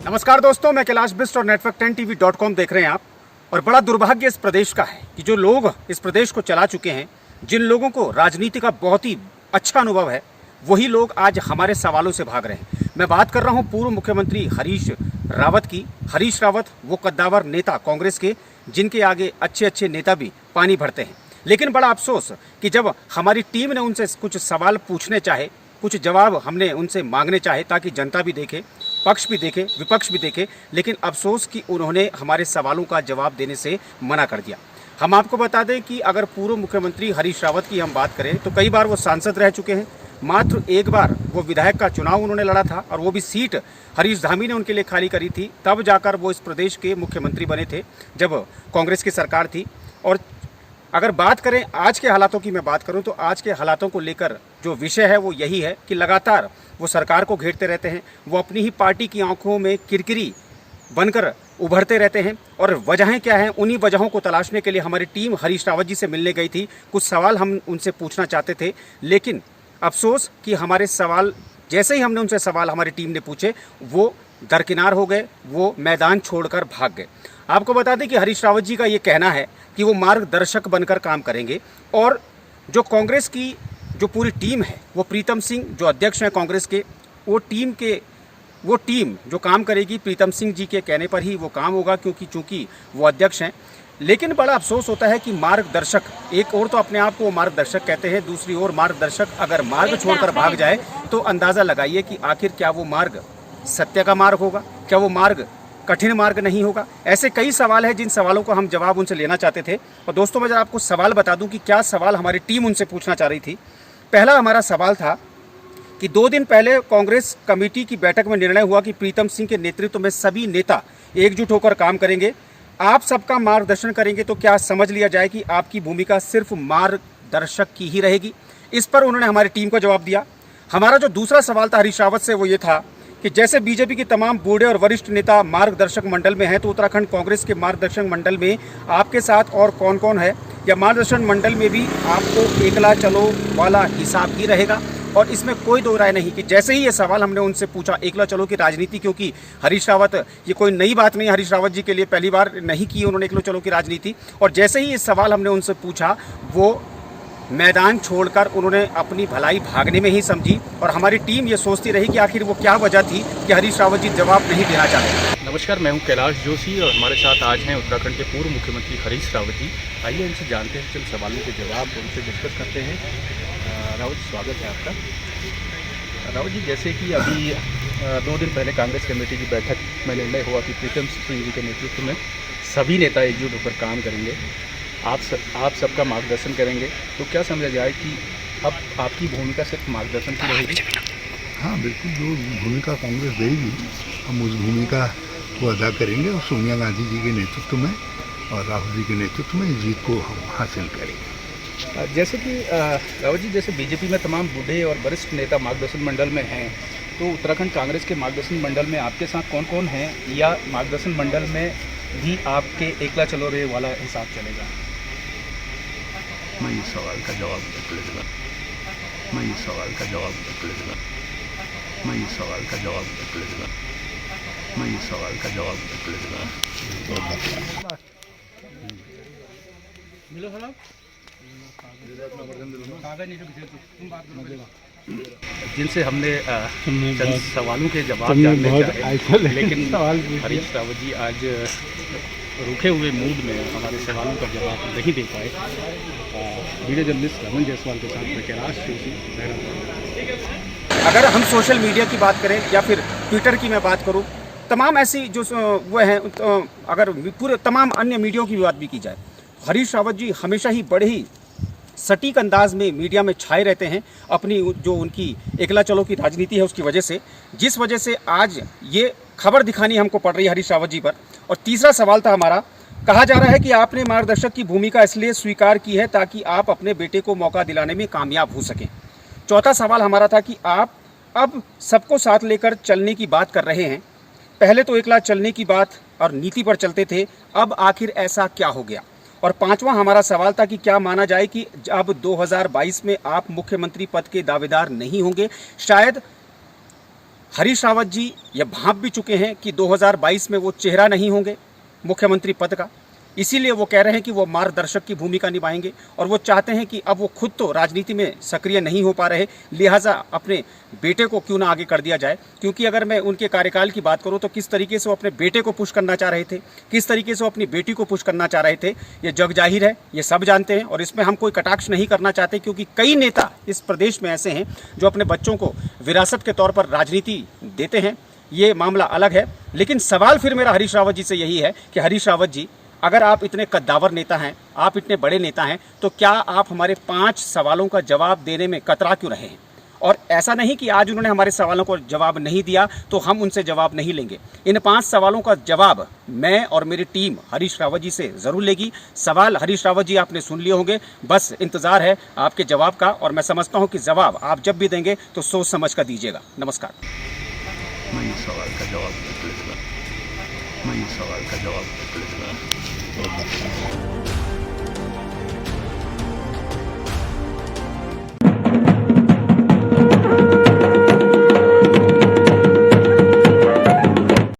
नमस्कार दोस्तों, मैं कैलाश बिस्ट और network10tv.com देख रहे हैं आप। और बड़ा दुर्भाग्य इस प्रदेश का है कि जो लोग इस प्रदेश को चला चुके हैं, जिन लोगों को राजनीति का बहुत ही अच्छा अनुभव है, वही लोग आज हमारे सवालों से भाग रहे हैं। मैं बात कर रहा हूं पूर्व मुख्यमंत्री हरीश रावत की। हरीश रावत वो कद्दावर नेता कांग्रेस के, जिनके आगे अच्छे अच्छे नेता भी पानी भरते हैं। लेकिन बड़ा अफसोस कि जब हमारी टीम ने उनसे कुछ सवाल पूछने चाहे, कुछ जवाब हमने उनसे मांगने चाहे ताकि जनता भी देखे, पक्ष भी देखे, विपक्ष भी देखे, लेकिन अफसोस कि उन्होंने हमारे सवालों का जवाब देने से मना कर दिया। हम आपको बता दें कि अगर पूर्व मुख्यमंत्री हरीश रावत की हम बात करें तो कई बार वो सांसद रह चुके हैं। मात्र एक बार वो विधायक का चुनाव उन्होंने लड़ा था और वो भी सीट हरीश धामी ने उनके लिए खाली करी थी। तब जाकर वो इस प्रदेश के मुख्यमंत्री बने थे जब कांग्रेस की सरकार थी। और अगर बात करें आज के हालातों की, मैं बात करूं तो आज के हालातों को लेकर जो विषय है वो यही है कि लगातार वो सरकार को घेरते रहते हैं। वो अपनी ही पार्टी की आंखों में किरकिरी बनकर उभरते रहते हैं। और वजहें क्या हैं, उन्हीं वजहों को तलाशने के लिए हमारी टीम हरीश रावत जी से मिलने गई थी। कुछ सवाल हम उनसे पूछना चाहते थे, लेकिन अफसोस कि हमारे सवाल, जैसे ही हमने उनसे सवाल हमारी टीम ने पूछे, वो दरकिनार हो गए, वो मैदान छोड़कर भाग गए। आपको बता दें कि हरीश रावत जी का ये कहना है कि वो मार्गदर्शक बनकर काम करेंगे। और जो कांग्रेस की जो पूरी टीम है, वो प्रीतम सिंह जो अध्यक्ष हैं कांग्रेस के, वो टीम जो काम करेगी प्रीतम सिंह जी के कहने पर ही वो काम होगा, क्योंकि चूंकि वो अध्यक्ष हैं। लेकिन बड़ा अफसोस होता है कि मार्गदर्शक, एक और तो अपने आप को मार्गदर्शक कहते हैं, दूसरी ओर मार्गदर्शक अगर मार्ग छोड़कर भाग जाए तो अंदाज़ा लगाइए कि आखिर क्या वो मार्ग सत्य का मार्ग होगा, क्या वो मार्ग कठिन मार्ग नहीं होगा। ऐसे कई सवाल हैं जिन सवालों को हम जवाब उनसे लेना चाहते थे। और दोस्तों, मैं जरा आपको सवाल बता दूं कि क्या सवाल हमारी टीम उनसे पूछना चाह रही थी। पहला हमारा सवाल था कि 2 दिन पहले कांग्रेस कमेटी की बैठक में निर्णय हुआ कि प्रीतम सिंह के नेतृत्व में सभी नेता एकजुट होकर काम करेंगे, आप सबका मार्गदर्शन करेंगे। तो क्या समझ लिया जाए कि आपकी भूमिका सिर्फ मार्गदर्शक की ही रहेगी? इस पर उन्होंने हमारी टीम को जवाब दिया। हमारा जो दूसरा सवाल था हरीश रावत से, वो ये था कि जैसे बीजेपी के तमाम बूढ़े और वरिष्ठ नेता मार्गदर्शक मंडल में हैं, तो उत्तराखंड कांग्रेस के मार्गदर्शक मंडल में आपके साथ और कौन कौन है? या मार्गदर्शन मंडल में भी आपको एकला चलो वाला हिसाब ही रहेगा? और इसमें कोई दो राय नहीं कि जैसे ही ये सवाल हमने उनसे पूछा, एकला चलो की राजनीति, क्योंकि हरीश रावत, ये कोई नई बात नहीं है हरीश रावत जी के लिए, पहली बार नहीं की उन्होंने एकला चलो की राजनीति। और जैसे ही ये सवाल हमने उनसे पूछा, वो मैदान छोड़कर उन्होंने अपनी भलाई भागने में ही समझी। और हमारी टीम ये सोचती रही कि आखिर वो क्या वजह थी कि हरीश रावत जी जवाब नहीं देना चाहते। नमस्कार, मैं हूं कैलाश जोशी और हमारे साथ आज हैं उत्तराखंड के पूर्व मुख्यमंत्री हरीश रावत जी। आइए इनसे जानते हैं चंद सवालों के जवाब उनसे डिस्कस करते हैं। रावत जी, स्वागत है आपका। रावत जी, जैसे कि अभी 2 दिन पहले कांग्रेस कमेटी की बैठक में निर्णय हुआ कि प्रीतम सिंह जी के नेतृत्व में सभी नेता एकजुट होकर काम करेंगे, आप सबका मार्गदर्शन करेंगे, तो क्या समझा जाए कि अब आपकी भूमिका सिर्फ मार्गदर्शन की रहेगी? हाँ, बिल्कुल, जो भूमिका कांग्रेस देगी हम उस भूमिका को अदा करेंगे और सोनिया गांधी जी के नेतृत्व में और राहुल जी के नेतृत्व में इस जीत को हम हासिल करेंगे। जैसे कि रावत जी, जैसे बीजेपी में तमाम बूढ़े और वरिष्ठ नेता मार्गदर्शन मंडल में हैं, तो उत्तराखंड कांग्रेस के मार्गदर्शन मंडल में आपके साथ कौन कौन हैं? या मार्गदर्शन मंडल में भी आपके एकला चलो रे वाला हिसाब चलेगा? मैं इस सवाल का जवाब निकलेगा जिनसे हमने चंद सवालों के जवाब जानने चाहे, लेकिन हरीश रावत जी आज रुके हुए मूड में हमारे सवालों का जवाब नहीं दे पाए। वीडियो जर्नलिस्ट रमन जायसवाल के साथ मैं कैलाश जोशी। अगर हम सोशल मीडिया की बात करें या फिर ट्विटर की मैं बात करूं, तमाम ऐसी जो वो हैं, अगर पूरे तमाम अन्य मीडिया की बात भी की जाए, हरीश रावत जी हमेशा ही बड़े ही सटीक अंदाज में मीडिया में छाए रहते हैं अपनी जो उनकी एकला चलो की राजनीति है उसकी वजह से, जिस वजह से आज ये खबर दिखानी हमको पड़ रही है हरीश रावत जी पर। और तीसरा सवाल था हमारा, कहा जा रहा है कि आपने मार्गदर्शक की भूमिका इसलिए स्वीकार की है ताकि आप अपने बेटे को मौका दिलाने में कामयाब हो सकें। चौथा सवाल हमारा था कि आप अब सबको साथ लेकर चलने की बात कर रहे हैं, पहले तो एकला चलने की बात और नीति पर चलते थे, अब आखिर ऐसा क्या हो गया? और पांचवा हमारा सवाल था कि क्या माना जाए कि अब 2022 में आप मुख्यमंत्री पद के दावेदार नहीं होंगे? शायद हरीश रावत जी ये भांप भी चुके हैं कि 2022 में वो चेहरा नहीं होंगे मुख्यमंत्री पद का, इसीलिए वो कह रहे हैं कि वो मार्गदर्शक की भूमिका निभाएंगे और वो चाहते हैं कि अब वो खुद तो राजनीति में सक्रिय नहीं हो पा रहे, लिहाजा अपने बेटे को क्यों ना आगे कर दिया जाए। क्योंकि अगर मैं उनके कार्यकाल की बात करूं तो किस तरीके से वो अपने बेटे को पुश करना चाह रहे थे, किस तरीके से वो अपनी बेटी को पुश करना चाह रहे थे, ये जग जाहिर है, ये सब जानते हैं और इसमें हम कोई कटाक्ष नहीं करना चाहते। क्योंकि कई नेता इस प्रदेश में ऐसे हैं जो अपने बच्चों को विरासत के तौर पर राजनीति देते हैं, ये मामला अलग है। लेकिन सवाल फिर मेरा हरीश रावत जी से यही है कि हरीश रावत जी, अगर आप इतने कद्दावर नेता हैं, आप इतने बड़े नेता हैं, तो क्या आप हमारे 5 सवालों का जवाब देने में कतरा क्यों रहे हैं? और ऐसा नहीं कि आज उन्होंने हमारे सवालों को जवाब नहीं दिया तो हम उनसे जवाब नहीं लेंगे। इन 5 सवालों का जवाब मैं और मेरी टीम हरीश रावत जी से जरूर लेगी। सवाल हरीश रावत जी आपने सुन लिए होंगे, बस इंतजार है आपके जवाब का और मैं समझता हूं कि जवाब आप जब भी देंगे तो सोच समझ कर दीजिएगा। नमस्कार। मैं इस सवाल का जवाब निकलेगा, मैं इस सवाल का जवाब निकलेगा।